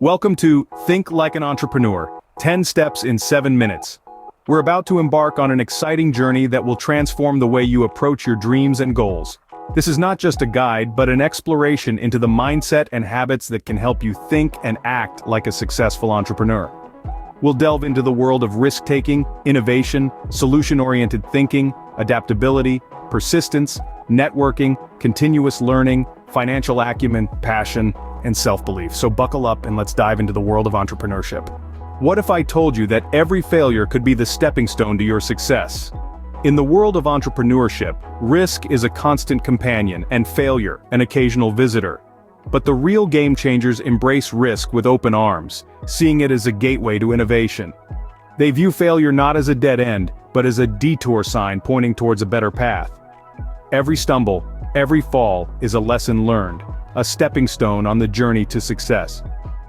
Welcome to Think Like an Entrepreneur, 10 Steps in 7 Minutes. We're about to embark on an exciting journey that will transform the way you approach your dreams and goals. This is not just a guide, but an exploration into the mindset and habits that can help you think and act like a successful entrepreneur. We'll delve into the world of risk-taking, innovation, solution-oriented thinking, adaptability, persistence, networking, continuous learning, financial acumen, passion, and self-belief. So buckle up and let's dive into the world of entrepreneurship. What if I told you that every failure could be the stepping stone to your success? In the world of entrepreneurship, risk is a constant companion and failure an occasional visitor. But the real game changers embrace risk with open arms, seeing it as a gateway to innovation. They view failure not as a dead end, but as a detour sign pointing towards a better path. Every stumble, every fall is a lesson learned, a stepping stone on the journey to success.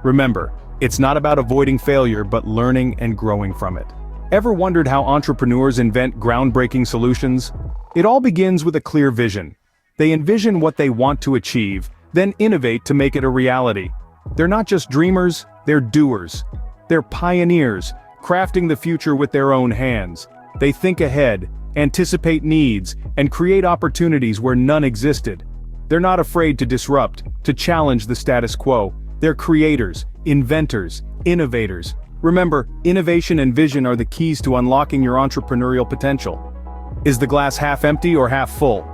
Remember, it's not about avoiding failure but learning and growing from it. Ever wondered how entrepreneurs invent groundbreaking solutions? It all begins with a clear vision. They envision what they want to achieve, then innovate to make it a reality. They're not just dreamers, they're doers. They're pioneers, crafting the future with their own hands. They think ahead, anticipate needs, and create opportunities where none existed. They're not afraid to disrupt, to challenge the status quo. They're creators, inventors, innovators. Remember, innovation and vision are the keys to unlocking your entrepreneurial potential. Is the glass half empty or half full?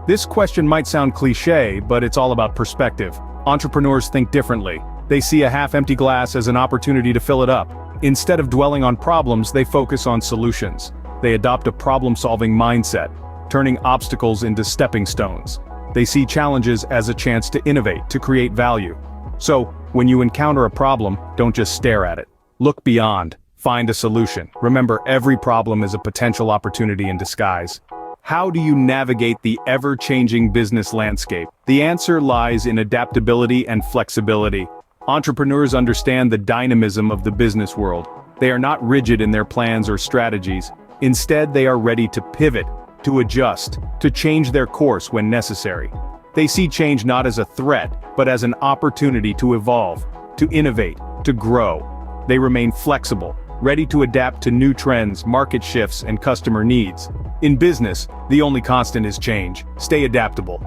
This question might sound cliché, but it's all about perspective. Entrepreneurs think differently. They see a half-empty glass as an opportunity to fill it up. Instead of dwelling on problems, they focus on solutions. They adopt a problem-solving mindset, turning obstacles into stepping stones. They see challenges as a chance to innovate, to create value. So, when you encounter a problem, don't just stare at it. Look beyond. Find a solution. Remember, every problem is a potential opportunity in disguise. How do you navigate the ever-changing business landscape? The answer lies in adaptability and flexibility. Entrepreneurs understand the dynamism of the business world. They are not rigid in their plans or strategies. Instead, they are ready to pivot, to adjust, to change their course when necessary. They see change not as a threat, but as an opportunity to evolve, to innovate, to grow. They remain flexible, ready to adapt to new trends, market shifts, and customer needs. In business, the only constant is change. Stay adaptable.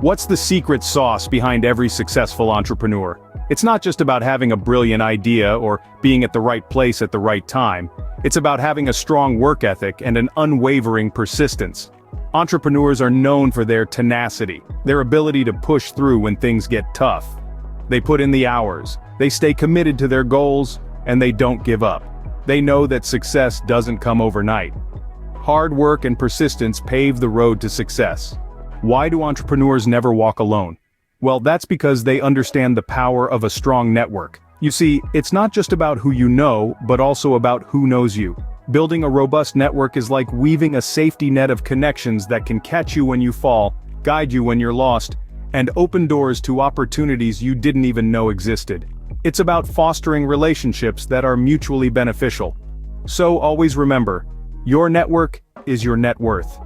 What's the secret sauce behind every successful entrepreneur? It's not just about having a brilliant idea or being at the right place at the right time. It's about having a strong work ethic and an unwavering persistence. Entrepreneurs are known for their tenacity, their ability to push through when things get tough. They put in the hours, they stay committed to their goals, and they don't give up. They know that success doesn't come overnight. Hard work and persistence pave the road to success. Why do entrepreneurs never walk alone? Well, that's because they understand the power of a strong network. You see, it's not just about who you know, but also about who knows you. Building a robust network is like weaving a safety net of connections that can catch you when you fall, guide you when you're lost, and open doors to opportunities you didn't even know existed. It's about fostering relationships that are mutually beneficial. So always remember, your network is your net worth.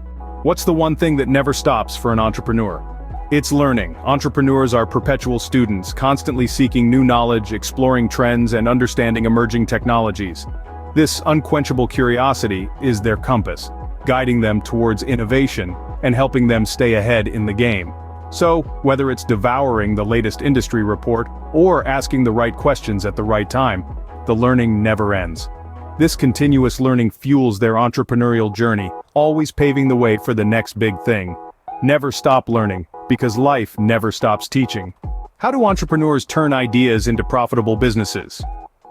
What's the one thing that never stops for an entrepreneur? It's learning. Entrepreneurs are perpetual students, constantly seeking new knowledge, exploring trends, and understanding emerging technologies. This unquenchable curiosity is their compass, guiding them towards innovation and helping them stay ahead in the game. So, whether it's devouring the latest industry report or asking the right questions at the right time, the learning never ends. This continuous learning fuels their entrepreneurial journey, always paving the way for the next big thing. Never stop learning, because life never stops teaching. How do entrepreneurs turn ideas into profitable businesses?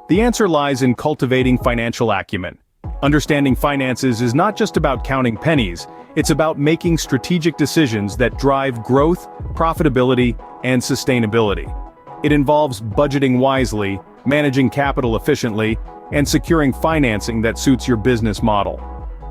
The answer lies in cultivating financial acumen. Understanding finances is not just about counting pennies, it's about making strategic decisions that drive growth, profitability, and sustainability. It involves budgeting wisely, managing capital efficiently, and securing financing that suits your business model.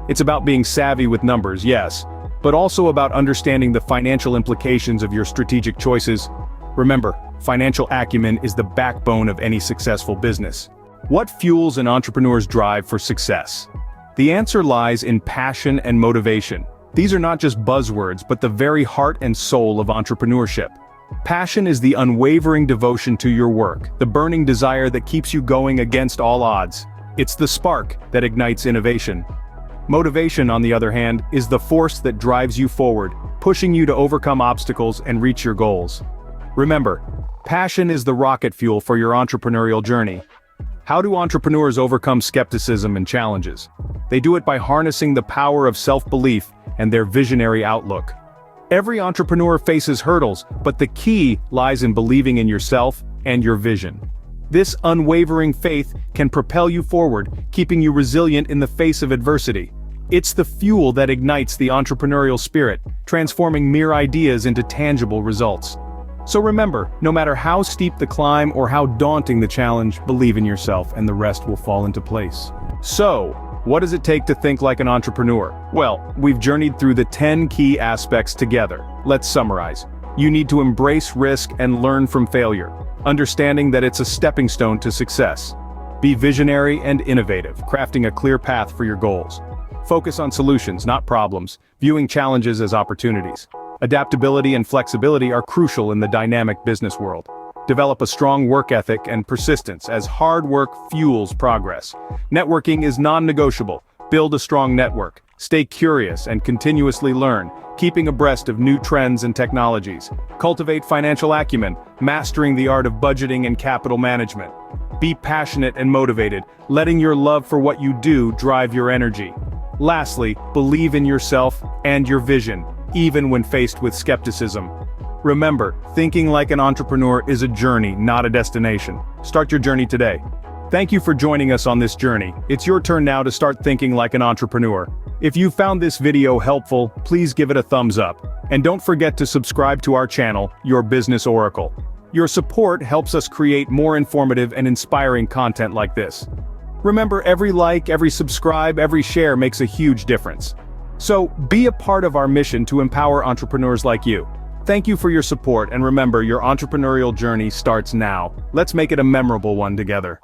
It's about being savvy with numbers, yes, but also about understanding the financial implications of your strategic choices. Remember, financial acumen is the backbone of any successful business. What fuels an entrepreneur's drive for success? The answer lies in passion and motivation. These are not just buzzwords, but the very heart and soul of entrepreneurship. Passion is the unwavering devotion to your work, the burning desire that keeps you going against all odds. It's the spark that ignites innovation. Motivation, on the other hand, is the force that drives you forward, pushing you to overcome obstacles and reach your goals. Remember, passion is the rocket fuel for your entrepreneurial journey. How do entrepreneurs overcome skepticism and challenges? They do it by harnessing the power of self-belief and their visionary outlook. Every entrepreneur faces hurdles, but the key lies in believing in yourself and your vision. This unwavering faith can propel you forward, keeping you resilient in the face of adversity. It's the fuel that ignites the entrepreneurial spirit, transforming mere ideas into tangible results. So remember, no matter how steep the climb or how daunting the challenge, believe in yourself and the rest will fall into place. So, what does it take to think like an entrepreneur? Well, we've journeyed through the 10 key aspects together. Let's summarize. You need to embrace risk and learn from failure, understanding that it's a stepping stone to success. Be visionary and innovative, crafting a clear path for your goals. Focus on solutions, not problems, viewing challenges as opportunities. Adaptability and flexibility are crucial in the dynamic business world. Develop a strong work ethic and persistence, as hard work fuels progress. Networking is non-negotiable. Build a strong network. Stay curious and continuously learn, keeping abreast of new trends and technologies. Cultivate financial acumen, mastering the art of budgeting and capital management. Be passionate and motivated, letting your love for what you do drive your energy. Lastly, believe in yourself and your vision, even when faced with skepticism. Remember, thinking like an entrepreneur is a journey, not a destination. Start your journey today. Thank you for joining us on this journey. It's your turn now to start thinking like an entrepreneur. If you found this video helpful, please give it a thumbs up. And don't forget to subscribe to our channel, Your Business Oracle. Your support helps us create more informative and inspiring content like this. Remember, every like, every subscribe, every share makes a huge difference. So, be a part of our mission to empower entrepreneurs like you. Thank you for your support, and remember, your entrepreneurial journey starts now. Let's make it a memorable one together.